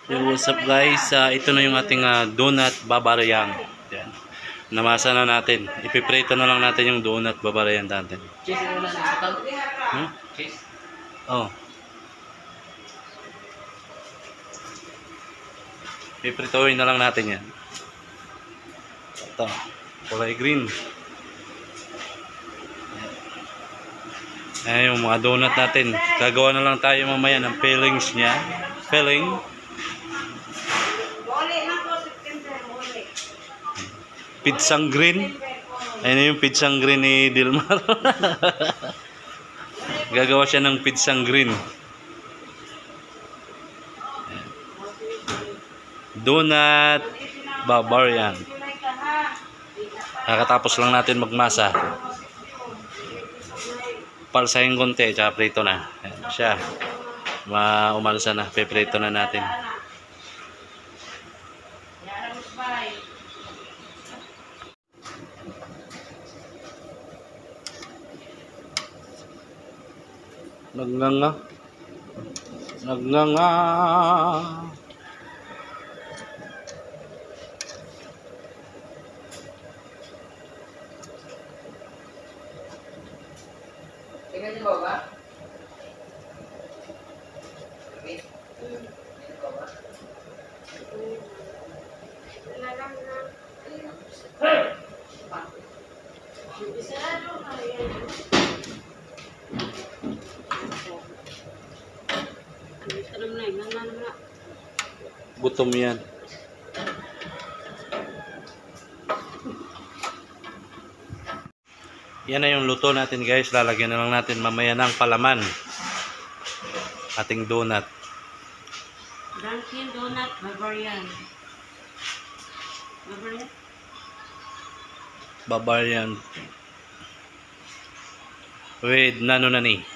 Yo, what's up guys? Ito na yung ating donut babarayan. Yan. Namasa na natin. Ipiprito na lang natin yung donut babarayan natin. Cheese na lang sa tao. Cheese. Oh. Pipritohin na lang natin yan. Ito. Kulay green. Ayan yung mga donut natin. Gagawa na lang tayo mamaya ng fillings niya. Filling. Pizzang green. Ayan yung pizzang green ni Dilmar. Gagawa siya ng pizzang green. Donut babarayan. Kakatapos lang natin magmasa. Palsahin konti, tsaka prito na. Ayan siya. Umalsa na. Piprito na natin. Nagnganga. Nagnganga. Tingnan niyo ba? Gutom yan. Yan na yung luto natin guys. Lalagyan na lang natin mamaya ng palaman. Ating donut. Dunkin Donut Bavarian. Bavarian? Bavarian. With nano nani.